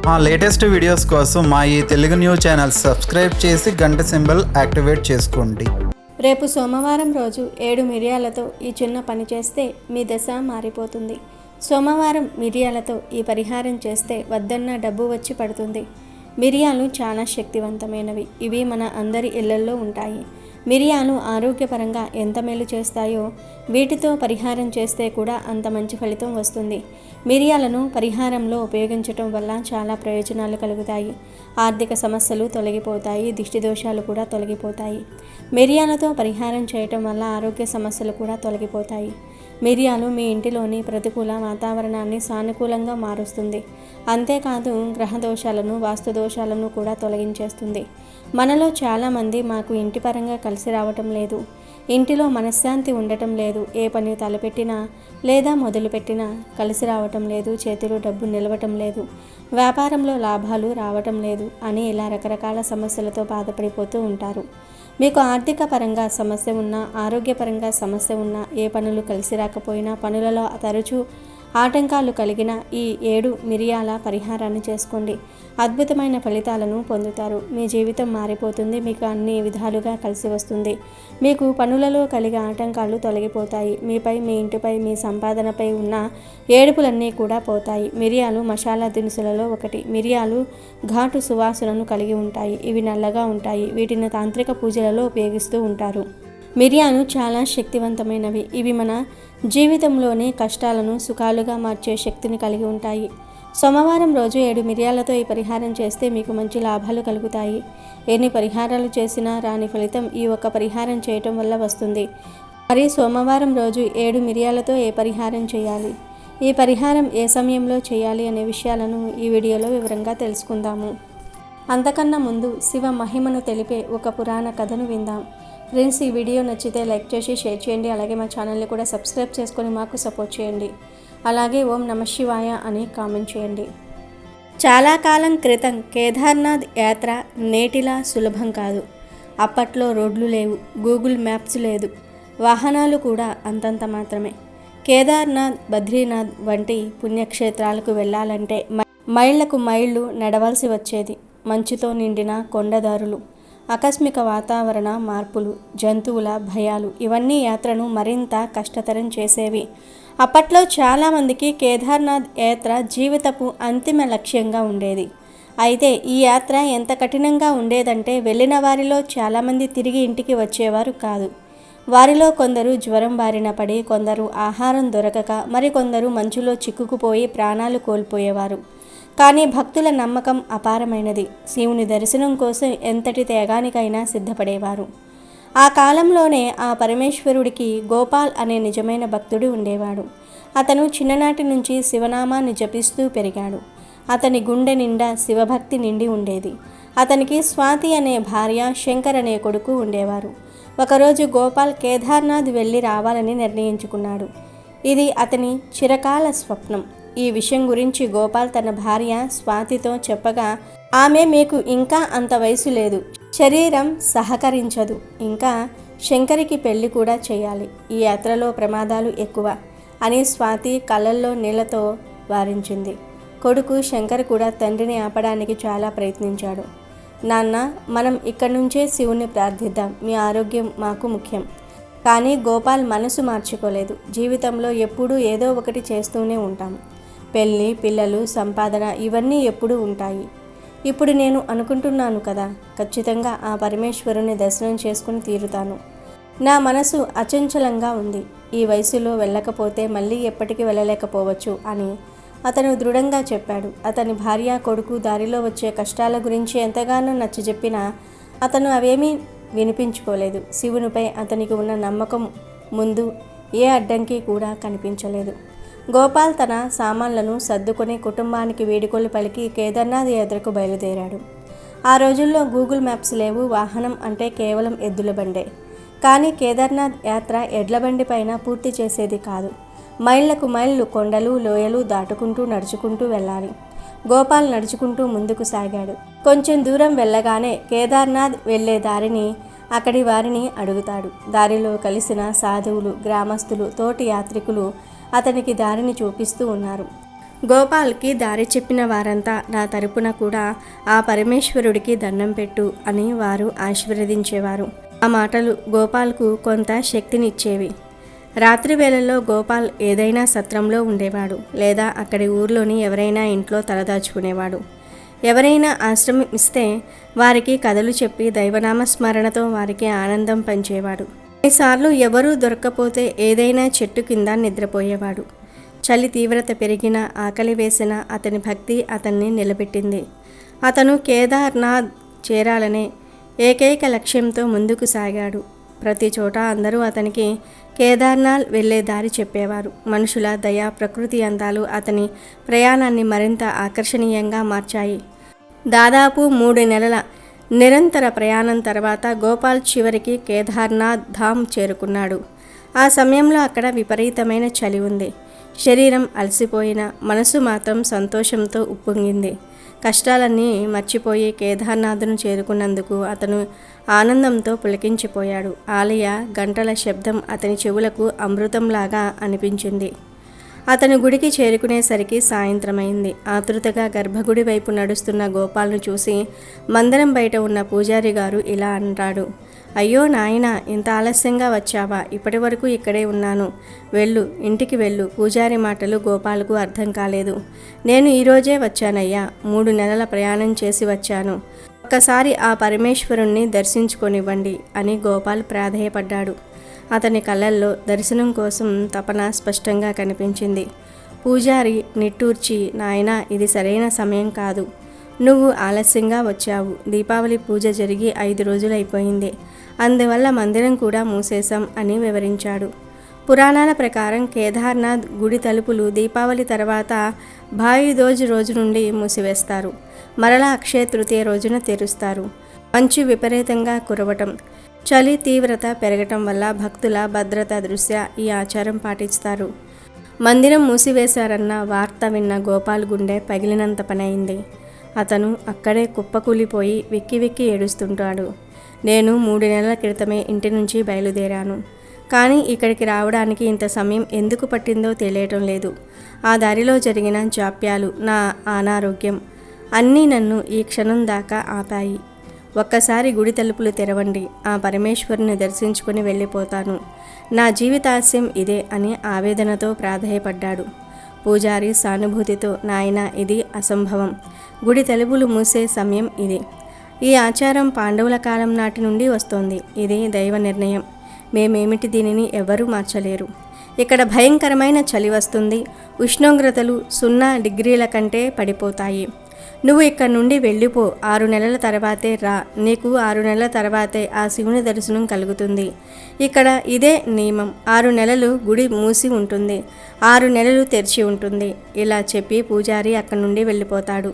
మా latest videos కోసం మా ఈ తెలుగు న్యూస్ ఛానల్ సబ్స్క్రైబ్ చేసి గంట సింబల్ యాక్టివేట్ చేసుకోండి. రేపు సోమవారం రోజు 7 మిరియాలతో ఈ చిన్న పని చేస్తే మీ దశ మారిపోతుంది. సోమవారం మిరియాలతో ఈ పరిహారం చేస్తే వద్దన్న డబ్బు వచ్చి పడుతుంది. మిరియాలు చాలా శక్తివంతమైనవి. ఇవి మన అందరి ఇళ్లల్లో ఉంటాయి. మిరియాలు ఆరోగ్యపరంగా ఎంత మేలు చేస్తాయో వీటితో పరిహారం చేస్తే కూడా అంత మంచి ఫలితం వస్తుంది. మిరియాలను పరిహారంలో ఉపయోగించటం వల్ల చాలా ప్రయోజనాలు కలుగుతాయి. ఆర్థిక సమస్యలు తొలగిపోతాయి, దిష్టి దోషాలు కూడా తొలగిపోతాయి. మిరియాలతో పరిహారం చేయటం వల్ల ఆరోగ్య సమస్యలు కూడా తొలగిపోతాయి. మిరియాలు మీ ఇంటిలోని ప్రతికూల వాతావరణాన్ని సానుకూలంగా మారుస్తుంది. అంతేకాదు గ్రహ దోషాలను, వాస్తు దోషాలను కూడా తొలగించేస్తుంది. మనలో చాలామంది మాకు ఇంటి పరంగా కలిసి రావటం లేదు, ఇంటిలో మనశ్శాంతి ఉండటం లేదు, ఏ పని తలపెట్టినా లేదా మొదలుపెట్టినా కలిసి రావటం లేదు, చేతిలో డబ్బు నిలవటం లేదు, వ్యాపారంలో లాభాలు రావటం లేదు అని ఇలా రకరకాల సమస్యలతో బాధపడిపోతూ ఉంటారు. మీకు ఆర్థిక పరంగా సమస్య ఉన్నా, ఆరోగ్యపరంగా సమస్య ఉన్నా, ఏ పనులు కలిసి రాకపోయినా, పనులలో తరచూ ఆటంకాలు కలిగిన ఈ 7 మిరియాల పరిహారాన్ని చేసుకోండి. అద్భుతమైన ఫలితాలను పొందుతారు. మీ జీవితం మారిపోతుంది. మీకు అన్ని విధాలుగా కలిసి వస్తుంది. మీకు పనులలో కలిగే ఆటంకాలు తొలగిపోతాయి. మీపై, మీ ఇంటిపై, మీ సంపాదనపై ఉన్న ఏడుపులన్నీ కూడా పోతాయి. మిరియాలు మసాలా దినుసులలో ఒకటి. మిరియాలు ఘాటు సువాసనను కలిగి ఉంటాయి. ఇవి నల్లగా ఉంటాయి. వీటిని తాంత్రిక పూజలలో ఉపయోగిస్తూ ఉంటారు. మిరియాలు చాలా శక్తివంతమైనవి. ఇవి మన జీవితంలోని కష్టాలను సుఖాలుగా మార్చే శక్తిని కలిగి ఉంటాయి. సోమవారం రోజు 7 మిరియాలతో ఈ పరిహారం చేస్తే మీకు మంచి లాభాలు కలుగుతాయి. ఎన్ని పరిహారాలు చేసినా రాని ఫలితం ఈ ఒక్క పరిహారం చేయటం వల్ల వస్తుంది. మరి సోమవారం రోజు 7 మిరియాలతో ఏ పరిహారం చేయాలి, ఈ పరిహారం ఏ సమయంలో చేయాలి అనే విషయాలను ఈ వీడియోలో వివరంగా తెలుసుకుందాము. అంతకన్నా ముందు శివ మహిమను తెలిపే ఒక పురాణ కథను విందాం. ఫ్రెండ్స్, ఈ వీడియో నచ్చితే లైక్ చేసి షేర్ చేయండి. అలాగే మా ఛానల్ని కూడా సబ్స్క్రైబ్ చేసుకొని మాకు సపోర్ట్ చేయండి. అలాగే ఓం నమః శివాయ అని కామెంట్ చేయండి. చాలా కాలం క్రితం కేదార్నాథ్ యాత్ర నేటిలా సులభం కాదు. అప్పట్లో రోడ్లు లేవు, గూగుల్ మ్యాప్స్ లేదు, వాహనాలు కూడా అంతంత మాత్రమే. కేదార్నాథ్, బద్రీనాథ్ వంటి పుణ్యక్షేత్రాలకు వెళ్ళాలంటే మైళ్లకు మైళ్ళు నడవాల్సి వచ్చేది. మంచుతో నిండిన కొండదారులు, ఆకస్మిక వాతావరణ మార్పులు, జంతువుల భయాలు ఇవన్నీ యాత్రను మరింత కష్టతరం చేసేవి. అప్పట్లో చాలామందికి కేదార్నాథ్ యాత్ర జీవితపు అంతిమ లక్ష్యంగా ఉండేది. అయితే ఈ యాత్ర ఎంత కఠినంగా ఉండేదంటే వెళ్ళిన వారిలో చాలామంది తిరిగి ఇంటికి వచ్చేవారు కాదు. వారిలో కొందరు జ్వరం బారిన పడి, కొందరు ఆహారం దొరకక, మరికొందరు మంచులో చిక్కుకుపోయి ప్రాణాలు కోల్పోయేవారు. కానీ భక్తుల నమ్మకం అపారమైనది. శివుని దర్శనం కోసం ఎంతటి త్యాగానికైనా సిద్ధపడేవారు. ఆ కాలంలోనే ఆ పరమేశ్వరుడికి గోపాల్ అనే నిజమైన భక్తుడు ఉండేవాడు. అతను చిన్ననాటి నుంచి శివనామాన్ని జపిస్తూ పెరిగాడు. అతని గుండె నిండా శివభక్తి నిండి ఉండేది. అతనికి స్వాతి అనే భార్య, శంకర్ అనే కొడుకు ఉండేవారు. ఒకరోజు గోపాల్ కేదార్నాథ్ వెళ్ళి రావాలని నిర్ణయించుకున్నాడు. ఇది అతని చిరకాల స్వప్నం. ఈ విషయం గురించి గోపాల్ తన భార్య స్వాతితో చెప్పగా, ఆమె మీకు ఇంకా అంత వయసు లేదు, శరీరం సహకరించదు, ఇంకా శంకరికి పెళ్లి కూడా చేయాలి, ఈ యాత్రలో ప్రమాదాలు ఎక్కువ అని స్వాతి కళ్ళల్లో నీళ్లతో వారించింది. కొడుకు శంకర్ కూడా తండ్రిని ఆపడానికి చాలా ప్రయత్నించాడు. నాన్న, మనం ఇక్కడి నుంచే శివుణ్ణి ప్రార్థిద్దాం, మీ ఆరోగ్యం మాకు ముఖ్యం. కానీ గోపాల్ మనసు మార్చుకోలేదు. జీవితంలో ఎప్పుడూ ఏదో ఒకటి చేస్తూనే ఉంటాం. పెళ్ళి, పిల్లలు, సంపాదన ఇవన్నీ ఎప్పుడూ ఉంటాయి. ఇప్పుడు నేను అనుకుంటున్నాను కదా, ఖచ్చితంగా ఆ పరమేశ్వరుని దర్శనం చేసుకుని తీరుతాను. నా మనసు అచంచలంగా ఉంది. ఈ వయసులో వెళ్ళకపోతే మళ్ళీ ఎప్పటికీ వెళ్ళలేకపోవచ్చు అని అతను దృఢంగా చెప్పాడు. అతని భార్య, కొడుకు దారిలో వచ్చే కష్టాల గురించి ఎంతగానో నచ్చజెప్పినా అతను అవేమీ వినిపించుకోలేదు. శివునిపై అతనికి ఉన్న నమ్మకం ముందు ఏ అడ్డంకి కూడా కనిపించలేదు. గోపాల్ తన సామాన్లను సర్దుకొని కుటుంబానికి వీడ్కోలు పలికి కేదార్నాథ్ యాత్రకు బయలుదేరాడు. ఆ రోజుల్లో గూగుల్ మ్యాప్స్ లేవు. వాహనం అంటే కేవలం ఎద్దుల బండే. కానీ కేదార్నాథ్ యాత్ర ఎడ్ల బండి పైన పూర్తి చేసేది కాదు. మైళ్లకు మైళ్ళు కొండలు, లోయలు దాటుకుంటూ నడుచుకుంటూ వెళ్ళాలి. గోపాల్ నడుచుకుంటూ ముందుకు సాగాడు. కొంచెం దూరం వెళ్ళగానే కేదార్నాథ్ వెళ్ళే దారిని అక్కడి వారిని అడుగుతాడు. దారిలో కలిసిన సాధువులు, గ్రామస్తులు, తోటి యాత్రికులు అతనికి దారిని చూపిస్తూ ఉన్నారు. గోపాల్కి దారి చెప్పిన వారంతా నా తరపున కూడా ఆ పరమేశ్వరుడికి దండం పెట్టు అని వారు ఆశీర్వదించేవారు. ఆ మాటలు గోపాల్కు కొంత శక్తినిచ్చేవి. రాత్రి వేళల్లో గోపాల్ ఏదైనా సత్రంలో ఉండేవాడు, లేదా అక్కడి ఊర్లోని ఎవరైనా ఇంట్లో తలదాచుకునేవాడు. ఎవరైనా ఆశ్రమం ఇస్తే వారికి కథలు చెప్పి దైవనామ స్మరణతో వారికి ఆనందం పంచేవాడు. కొన్నిసార్లు ఎవరూ దొరక్కపోతే ఏదైనా చెట్టు కింద నిద్రపోయేవాడు. చలి తీవ్రత పెరిగినా, ఆకలి వేసినా అతని భక్తి అతన్ని నిలబెట్టింది. అతను కేదార్నాథ్ చేరాలనే ఏకైక లక్ష్యంతో ముందుకు సాగాడు. ప్రతి చోట అందరూ అతనికి కేదార్నాథ్ వెళ్ళే దారి చెప్పేవారు. మనుషుల దయ, ప్రకృతి అందాలు అతని ప్రయాణాన్ని మరింత ఆకర్షణీయంగా మార్చాయి. దాదాపు 3 నెలల నిరంతర ప్రయాణం తర్వాత గోపాల్ చివరికి కేదార్నాథ్ ధామ్ చేరుకున్నాడు. ఆ సమయంలో అక్కడ విపరీతమైన చలి ఉంది. శరీరం అలసిపోయిన మనసు మాత్రం సంతోషంతో ఉప్పొంగింది. కష్టాలన్నీ మర్చిపోయి కేదార్నాథ్ను చేరుకున్నందుకు అతను ఆనందంతో పులకించిపోయాడు. ఆలయ గంటల శబ్దం అతని చెవులకు అమృతంలాగా అనిపించింది. అతను గుడికి చేరుకునేసరికి సాయంత్రమైంది. ఆతృతగా గర్భగుడి వైపు నడుస్తున్న గోపాల్ను చూసి మందిరం బయట ఉన్న పూజారి గారు ఇలా అంటాడు, అయ్యో నాయనా, ఇంత ఆలస్యంగా వచ్చావా? ఇప్పటి వరకు ఇక్కడే ఉన్నాను. వెళ్ళు, ఇంటికి వెళ్ళు. పూజారి మాటలు గోపాల్కు అర్థం కాలేదు. నేను ఈరోజే వచ్చానయ్యా. 3 నెలల ప్రయాణం చేసి వచ్చాను. ఒక్కసారి ఆ పరమేశ్వరుణ్ణి దర్శించుకొనివ్వండి అని గోపాల్ ప్రాధేయపడ్డాడు. అతని కళ్ళల్లో దర్శనం కోసం తపన స్పష్టంగా కనిపించింది. పూజారి నిట్టూర్చి, నాయనా, ఇది సరైన సమయం కాదు. నువ్వు ఆలస్యంగా వచ్చావు. దీపావళి పూజ జరిగి 5 రోజులైపోయింది. అందువల్ల మందిరం కూడా మూసేశాం అని వివరించాడు. పురాణాల ప్రకారం కేదార్నాథ్ గుడి తలుపులు దీపావళి తర్వాత భాయిదోజ్ రోజు నుండి మూసివేస్తారు. మరలా అక్షయ తృతీయ రోజున తెరుస్తారు. మంచు విపరీతంగా కురవటం, చలి తీవ్రత పెరగటం వల్ల భక్తుల భద్రత దృష్ట్యా ఈ ఆచారం పాటిస్తారు. మందిరం మూసివేశారన్న వార్త విన్న గోపాల్ గుండె పగిలినంత పనైంది. అతను అక్కడే కుప్పకూలిపోయి వెక్కి వెక్కి ఏడుస్తుంటాడు. నేను 3 నెలల క్రితమే ఇంటి నుంచి బయలుదేరాను. కానీ ఇక్కడికి రావడానికి ఇంత సమయం ఎందుకు పట్టిందో తెలియటం లేదు. ఆ దారిలో జరిగిన జాప్యాలు, నా అనారోగ్యం అన్నీ నన్ను ఈ క్షణం దాకా ఆపాయి. ఒక్కసారి గుడి తలుపులు తెరవండి. ఆ పరమేశ్వరుని దర్శించుకుని వెళ్ళిపోతాను. నా జీవితాశయం ఇదే అని ఆవేదనతో ప్రాధేయపడ్డాడు. పూజారి సానుభూతితో, నాయనా, ఇది అసంభవం. గుడి తలుపులు మూసే సమయం ఇది. ఈ ఆచారం పాండవుల కాలం నాటి నుండి వస్తోంది. ఇది దైవ నిర్ణయం. మేమేమిటి దీనిని ఎవరూ మార్చలేరు. ఇక్కడ భయంకరమైన చలి వస్తుంది. ఉష్ణోగ్రతలు 0 డిగ్రీల కంటే పడిపోతాయి. నువ్వు ఇక్కడ నుండి వెళ్ళిపో. 6 నెలల తర్వాతే రా. నీకు 6 నెలల తర్వాతే ఆ శివుని దర్శనం కలుగుతుంది. ఇక్కడ ఇదే నియమం. 6 నెలలు గుడి మూసి ఉంటుంది, 6 నెలలు తెరిచి ఉంటుంది. ఇలా చెప్పి పూజారి అక్కడి నుండి వెళ్ళిపోతాడు.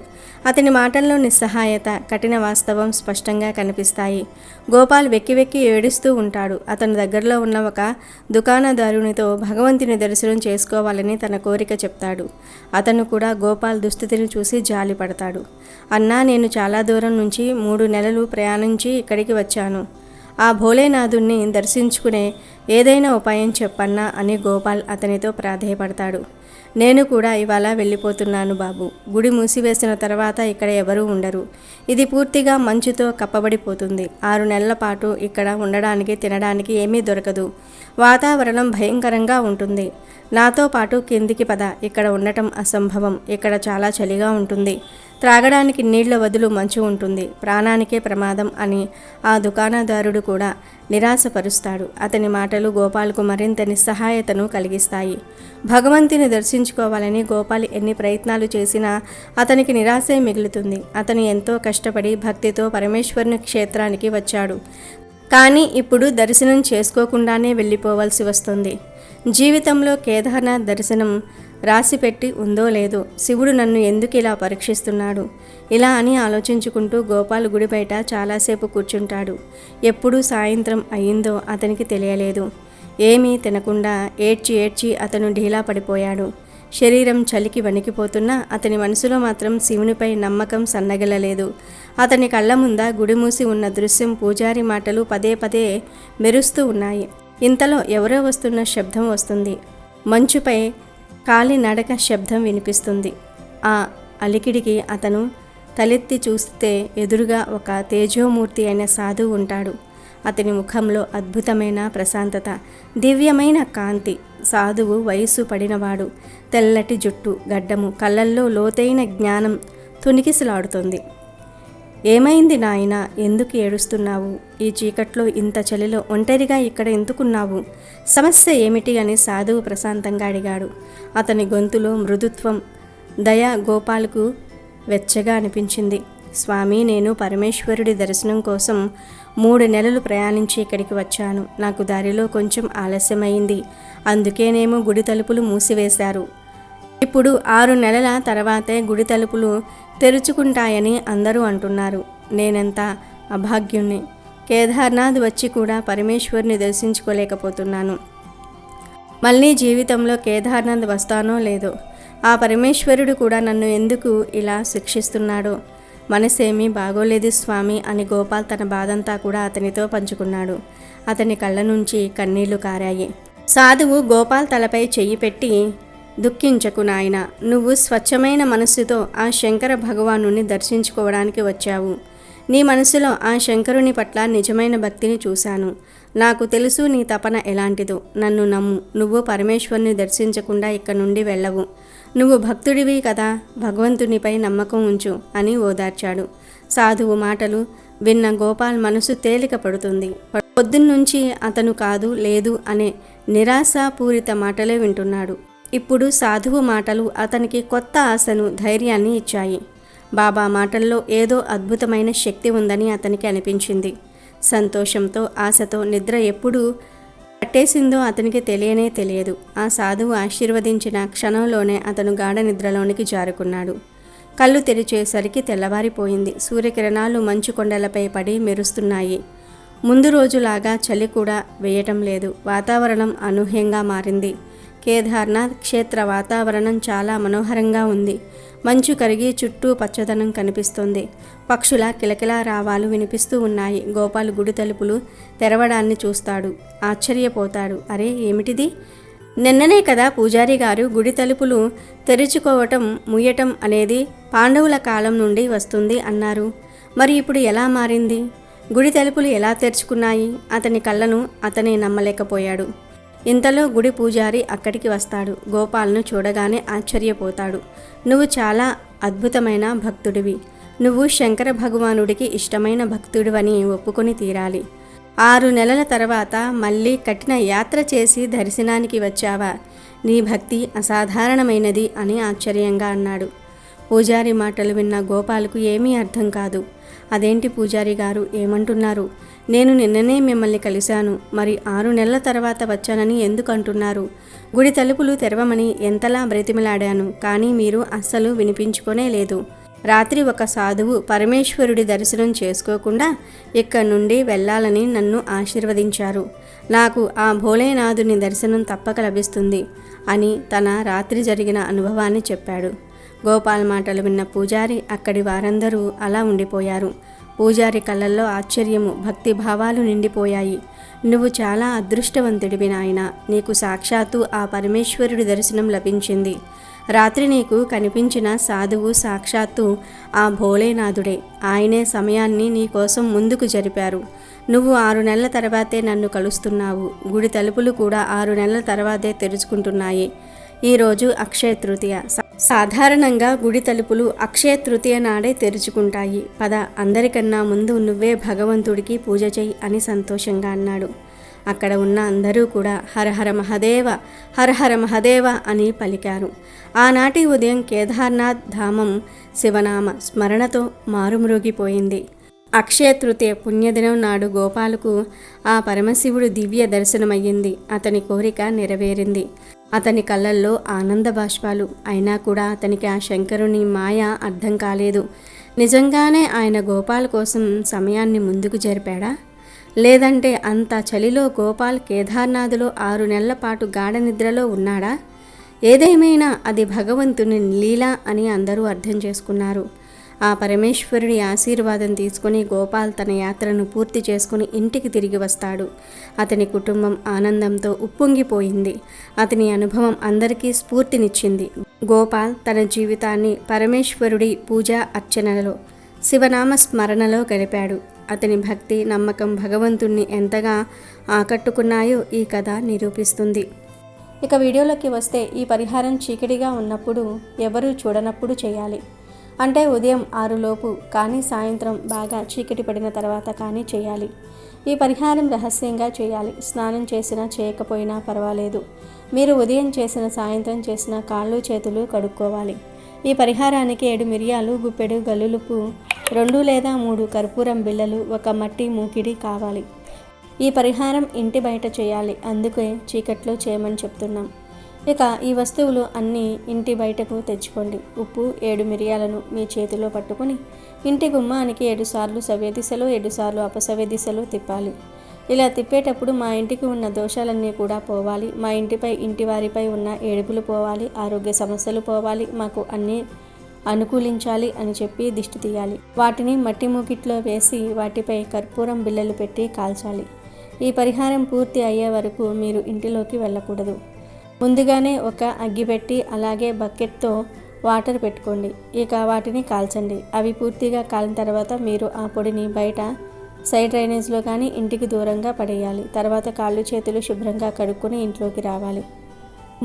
అతని మాటల్లో నిస్సహాయత, కఠిన వాస్తవం స్పష్టంగా కనిపిస్తాయి. గోపాల్ వెక్కి వెక్కి ఏడుస్తూ ఉంటాడు. అతని దగ్గరలో ఉన్న ఒక దుకాణదారునితో భగవంతుని దర్శనం చేసుకోవాలని తన కోరిక చెప్తాడు. అతను కూడా గోపాల్ దుస్థితిని చూసి జాలి పడతాడు. అన్నా, నేను చాలా దూరం నుంచి 3 నెలలు ప్రయాణించి ఇక్కడికి వచ్చాను. ఆ భోలేనాథుణ్ణి దర్శించుకునే ఏదైనా ఉపాయం చెప్పన్నా అని గోపాల్ అతనితో ప్రాధేయపడతాడు. నేను కూడా ఇవాళ వెళ్ళిపోతున్నాను బాబు. గుడి మూసివేసిన తర్వాత ఇక్కడ ఎవరూ ఉండరు. ఇది పూర్తిగా మంచుతో కప్పబడిపోతుంది. 6 నెలల పాటు ఇక్కడ ఉండడానికి, తినడానికి ఏమీ దొరకదు. వాతావరణం భయంకరంగా ఉంటుంది. నాతో పాటు కిందికి పద. ఇక్కడ ఉండటం అసంభవం. ఇక్కడ చాలా చలిగా ఉంటుంది. త్రాగడానికి నీళ్ల వదులు మంచు ఉంటుంది. ప్రాణానికే ప్రమాదం అని ఆ దుకాణదారుడు కూడా నిరాశపరుస్తాడు. అతని మాటలు గోపాల్కు మరింత నిస్సహాయతను కలిగిస్తాయి. భగవంతుని దర్శించుకోవాలని గోపాల్ ఎన్ని ప్రయత్నాలు చేసినా అతనికి నిరాశే మిగులుతుంది. అతను ఎంతో కష్టపడి భక్తితో పరమేశ్వరుని క్షేత్రానికి వచ్చాడు. కానీ ఇప్పుడు దర్శనం చేసుకోకుండానే వెళ్ళిపోవలసి వస్తుంది. జీవితంలో కేదార్నాథ్ దర్శనం రాసిపెట్టి ఉందో లేదో, శివుడు నన్ను ఎందుకు ఇలా పరీక్షిస్తున్నాడు? ఇలా అని ఆలోచించుకుంటూ గోపాల్ గుడి బయట చాలాసేపు కూర్చుంటాడు. ఎప్పుడు సాయంత్రం అయిందో అతనికి తెలియలేదు. ఏమీ తినకుండా ఏడ్చి ఏడ్చి అతను ఢీలా పడిపోయాడు. శరీరం చలికి వణికిపోతున్నా అతని మనసులో మాత్రం శివునిపై నమ్మకం సన్నగిల్లలేదు. అతని కళ్ళ ముంద గుడి మూసి ఉన్న దృశ్యం, పూజారి మాటలు పదే పదే మెరుస్తూ ఉన్నాయి. ఇంతలో ఎవరో వస్తున్న శబ్దం వస్తుంది. మంచుపై కాలి నడక శబ్దం వినిపిస్తుంది. ఆ అలికిడికి అతను తలెత్తి చూస్తే ఎదురుగా ఒక తేజోమూర్తి అయిన సాధువు ఉంటాడు. అతని ముఖంలో అద్భుతమైన ప్రశాంతత, దివ్యమైన కాంతి. సాధువు వయస్సు పడినవాడు. తెల్లటి జుట్టు, గడ్డము, కళ్ళల్లో లోతైన జ్ఞానం తునికిసలాడుతుంది. ఏమైంది నాయనా, ఎందుకు ఏడుస్తున్నావు? ఈ చీకట్లో ఇంత చలిలో ఒంటరిగా ఇక్కడ ఎందుకున్నావు? సమస్య ఏమిటి అని సాధువు ప్రశాంతంగా అడిగాడు. అతని గొంతులో మృదుత్వం, దయ గోపాల్కు వెచ్చగా అనిపించింది. స్వామి, నేను పరమేశ్వరుడి దర్శనం కోసం 3 నెలలు ప్రయాణించి ఇక్కడికి వచ్చాను. నాకు దారిలో కొంచెం ఆలస్యమైంది. అందుకేనేమో గుడి తలుపులు మూసివేశారు. ఇప్పుడు 6 నెలల తర్వాతే గుడి తలుపులు తెరుచుకుంటాయని అందరూ అంటున్నారు. నేనెంత అభాగ్యుణ్ణి. కేదార్నాథ్ వచ్చి కూడా పరమేశ్వరుని దర్శించుకోలేకపోతున్నాను. మళ్ళీ జీవితంలో కేదార్నాథ్ వస్తానో లేదో. ఆ పరమేశ్వరుడు కూడా నన్ను ఎందుకు ఇలా శిక్షిస్తున్నాడో. మనసేమీ బాగోలేదు స్వామి అని గోపాల్ తన బాధంతా కూడా అతనితో పంచుకున్నాడు. అతని కళ్ళ నుంచి కన్నీళ్లు కారాయి. సాధువు గోపాల్ తలపై చెయ్యి పెట్టి, దుఃఖించకు నాయనా, నువ్వు స్వచ్ఛమైన మనస్సుతో ఆ శంకర భగవానుని దర్శించుకోవడానికి వచ్చావు. నీ మనసులో ఆ శంకరుని పట్ల నిజమైన భక్తిని చూశాను. నాకు తెలుసు నీ తపన ఎలాంటిదో. నన్ను నమ్ము. నువ్వు పరమేశ్వరుని దర్శించకుండా ఇక్కడ నుండి వెళ్ళవు. నువ్వు భక్తుడివి కదా, భగవంతునిపై నమ్మకం ఉంచు అని ఓదార్చాడు. సాధువు మాటలు విన్న గోపాల్ మనసు తేలిక పడుతుంది. పొద్దున్నుంచి అతను కాదు లేదు అనే నిరాశాపూరిత మాటలే వింటున్నాడు. ఇప్పుడు సాధువు మాటలు అతనికి కొత్త ఆశను, ధైర్యాన్ని ఇచ్చాయి. బాబా మాటల్లో ఏదో అద్భుతమైన శక్తి ఉందని అతనికి అనిపించింది. సంతోషంతో, ఆశతో నిద్ర ఎప్పుడు పట్టేసిందో అతనికి తెలియనే తెలియదు. ఆ సాధువు ఆశీర్వదించిన క్షణంలోనే అతను గాఢ నిద్రలోనికి జారుకున్నాడు. కళ్ళు తెరిచేసరికి తెల్లవారిపోయింది. సూర్యకిరణాలు మంచు కొండలపై పడి మెరుస్తున్నాయి. ముందు రోజులాగా చలి కూడా వేయటం లేదు. వాతావరణం అనూహ్యంగా మారింది. కేదార్నాథ్ క్షేత్ర వాతావరణం చాలా మనోహరంగా ఉంది. మంచు కరిగి చుట్టూ పచ్చదనం కనిపిస్తుంది. పక్షుల కిలకిలా రావాలు వినిపిస్తూ ఉన్నాయి. గోపాల్ గుడి తలుపులు తెరవడాన్ని చూస్తాడు. ఆశ్చర్యపోతాడు. అరే, ఏమిటిది? నిన్ననే కదా పూజారి గారు గుడి తలుపులు తెరుచుకోవటం, ముయ్యటం అనేది పాండవుల కాలం నుండి వస్తుంది అన్నారు. మరి ఇప్పుడు ఎలా మారింది? గుడి తలుపులు ఎలా తెరుచుకున్నాయి? అతని కళ్ళను అతనే నమ్మలేకపోయాడు. ఇంతలో గుడి పూజారి అక్కడికి వస్తాడు. గోపాల్ను చూడగానే ఆశ్చర్యపోతాడు. నువ్వు చాలా అద్భుతమైన భక్తుడివి. నువ్వు శంకర భగవానుడికి ఇష్టమైన భక్తుడివని ఒప్పుకొని తీరాలి. 6 నెలల తర్వాత మళ్ళీ కఠిన యాత్ర చేసి దర్శనానికి వచ్చావా? నీ భక్తి అసాధారణమైనది అని ఆశ్చర్యంగా అన్నాడు. పూజారి మాటలు విన్న గోపాల్కు ఏమీ అర్థం కాదు. అదేంటి పూజారి గారు, ఏమంటున్నారు? నేను నిన్ననే మిమ్మల్ని కలిశాను. మరి 6 నెలల తర్వాత వచ్చానని ఎందుకు అంటున్నారు? గుడి తలుపులు తెరవమని ఎంతలా బ్రతిమలాడాను, కానీ మీరు అస్సలు వినిపించుకోనే లేదు. రాత్రి ఒక సాధువు పరమేశ్వరుడి దర్శనం చేసుకోకుండా ఇక్కడి నుండి వెళ్ళాలని నన్ను ఆశీర్వదించారు. నాకు ఆ భోలేనాథుని దర్శనం తప్పక లభిస్తుంది అని తన రాత్రి జరిగిన అనుభవాన్ని చెప్పాడు. గోపాల్ మాటలు విన్న పూజారి, అక్కడి వారందరూ అలా ఉండిపోయారు. పూజారి కళ్ళల్లో ఆశ్చర్యము, భక్తి భావాలు నిండిపోయాయి. నువ్వు చాలా అదృష్టవంతుడివి నాయనా. నీకు సాక్షాత్తు ఆ పరమేశ్వరుడి దర్శనం లభించింది. రాత్రి నీకు కనిపించిన సాధువు సాక్షాత్తు ఆ భోలేనాథుడే. ఆయనే సమయాన్ని నీ కోసం ముందుకు జరిపారు. నువ్వు 6 నెలల తర్వాతే నన్ను కలుస్తున్నావు. గుడి తలుపులు కూడా 6 నెలల తర్వాతే తెరుచుకుంటున్నాయి. ఈరోజు అక్షయ తృతీయ. సాధారణంగా గుడి తలుపులు అక్షయ తృతీయ నాడే తెరుచుకుంటాయి. పద, అందరికన్నా ముందు నువ్వే భగవంతుడికి పూజ చెయ్యి అని సంతోషంగా అన్నాడు. అక్కడ ఉన్న అందరూ కూడా హరహర మహదేవ, హరహర మహదేవ అని పలికారు. ఆనాటి ఉదయం కేదార్నాథ్ ధామం శివనామ స్మరణతో మారుమ్రోగిపోయింది. అక్షయ తృతీయ పుణ్యదినం నాడు గోపాలకు ఆ పరమశివుడు దివ్య దర్శనమయ్యింది. అతని కోరిక నెరవేరింది. అతని కళ్ళల్లో ఆనంద బాష్పాలు. అయినా కూడా అతనికి ఆ శంకరుని మాయ అర్థం కాలేదు. నిజంగానే ఆయన గోపాల్ కోసం సమయాన్ని ముందుకు జరిపాడా? లేదంటే అంత చలిలో గోపాల్ కేదార్నాథ్లో 6 నెలల పాటు గాఢ నిద్రలో ఉన్నాడా? ఏదేమైనా అది భగవంతుని లీల అని అందరూ అర్థం చేసుకున్నారు. ఆ పరమేశ్వరుడి ఆశీర్వాదం తీసుకుని గోపాల్ తన యాత్రను పూర్తి చేసుకుని ఇంటికి తిరిగి వస్తాడు. అతని కుటుంబం ఆనందంతో ఉప్పొంగిపోయింది. అతని అనుభవం అందరికీ స్ఫూర్తినిచ్చింది. గోపాల్ తన జీవితాన్ని పరమేశ్వరుడి పూజా అర్చనలలో, శివనామ స్మరణలో గడిపాడు. అతని భక్తి, నమ్మకం భగవంతుణ్ణి ఎంతగా ఆకట్టుకున్నాయో ఈ కథ నిరూపిస్తుంది. ఇక వీడియోలోకి వస్తే, ఈ పరిహారం చీకటిగా ఉన్నప్పుడు, ఎవరూ చూడనప్పుడు చేయాలి. అంటే ఉదయం 6 లోపు కానీ సాయంత్రం బాగా చీకటి పడిన తర్వాత కానీ చేయాలి. ఈ పరిహారం రహస్యంగా చేయాలి. స్నానం చేసినా చేయకపోయినా పర్వాలేదు. మీరు ఉదయం చేసిన, సాయంత్రం చేసిన కాళ్ళు చేతులు కడుక్కోవాలి. ఈ పరిహారానికి 7 మిరియాలు, గుప్పెడు గల్లులుపు, 2 లేదా 3 కర్పూరం బిళ్ళలు, 1 మట్టి మూకిడి కావాలి. ఈ పరిహారం ఇంటి బయట చేయాలి, అందుకే చీకట్లో చేయమని చెప్తున్నాం. ఇక ఈ వస్తువులు అన్నీ ఇంటి బయటకు తెచ్చుకోండి. ఉప్పు, 7 మిరియాలను మీ చేతిలో పట్టుకుని ఇంటి గుమ్మానికి 7 సార్లు సవ్య దిశలో, 7 సార్లు అపసవ్య దిశలో తిప్పాలి. ఇలా తిప్పేటప్పుడు మా ఇంటికి ఉన్న దోషాలన్నీ కూడా పోవాలి, మా ఇంటిపై, ఇంటి వారిపై ఉన్న ఏడుపులు పోవాలి, ఆరోగ్య సమస్యలు పోవాలి, మాకు అన్నీ అనుకూలించాలి అని చెప్పి దిష్టి తీయాలి. వాటిని మట్టి మూకిట్లో వేసి వాటిపై కర్పూరం బిళ్ళలు పెట్టి కాల్చాలి. ఈ పరిహారం పూర్తి అయ్యే వరకు మీరు ఇంటిలోకి వెళ్ళకూడదు. ముందుగానే ఒక అగ్గి పెట్టి అలాగే బకెట్తో వాటర్ పెట్టుకోండి. ఇక వాటిని కాల్చండి. అవి పూర్తిగా కాలిన తర్వాత మీరు ఆ పొడిని బయట సైడ్ డ్రైనేజ్లో కానీ ఇంటికి దూరంగా పడేయాలి. తర్వాత కాళ్ళు చేతులు శుభ్రంగా కడుక్కొని ఇంట్లోకి రావాలి.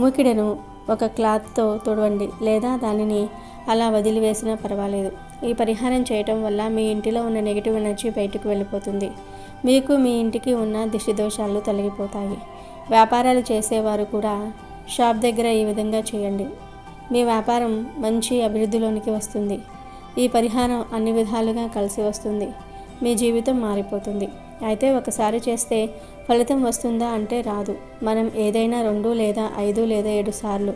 మూకిడను ఒక క్లాత్తో తుడవండి, లేదా దానిని అలా వదిలివేసినా పర్వాలేదు. ఈ పరిహారం చేయటం వల్ల మీ ఇంటిలో ఉన్న నెగిటివ్ ఎనర్జీ బయటకు వెళ్ళిపోతుంది. మీకు, మీ ఇంటికి ఉన్న దిష్టి దోషాలు తొలగిపోతాయి. వ్యాపారాలు చేసేవారు కూడా షాప్ దగ్గర ఈ విధంగా చేయండి. మీ వ్యాపారం మంచి అభివృద్ధిలోనికి వస్తుంది. ఈ పరిహారం అన్ని విధాలుగా కలిసి వస్తుంది. మీ జీవితం మారిపోతుంది. అయితే ఒకసారి చేస్తే ఫలితం వస్తుందా అంటే రాదు. మనం ఏదైనా 2 లేదా 5 లేదా 7 సార్లు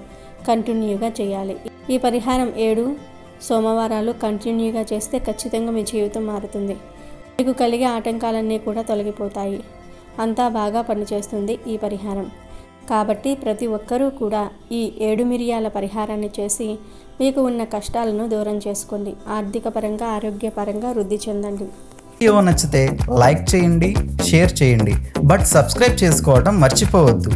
కంటిన్యూగా చేయాలి. ఈ పరిహారం 7 సోమవారాలు కంటిన్యూగా చేస్తే ఖచ్చితంగా మీ జీవితం మారుతుంది. మీకు కలిగే ఆటంకాలన్నీ కూడా తొలగిపోతాయి. అంతా బాగా పనిచేస్తుంది ఈ పరిహారం. కాబట్టి ప్రతి ఒక్కరూ కూడా ఈ 7 మిరియాల పరిహారాన్ని చేసి మీకు ఉన్న కష్టాలను దూరం చేసుకోండి. ఆర్థిక పరంగా, ఆరోగ్యపరంగా వృద్ధి చెందండి. వీడియో నచ్చితే లైక్ చేయండి, షేర్ చేయండి, బట్ సబ్స్క్రైబ్ చేసుకోవడం మర్చిపోవద్దు.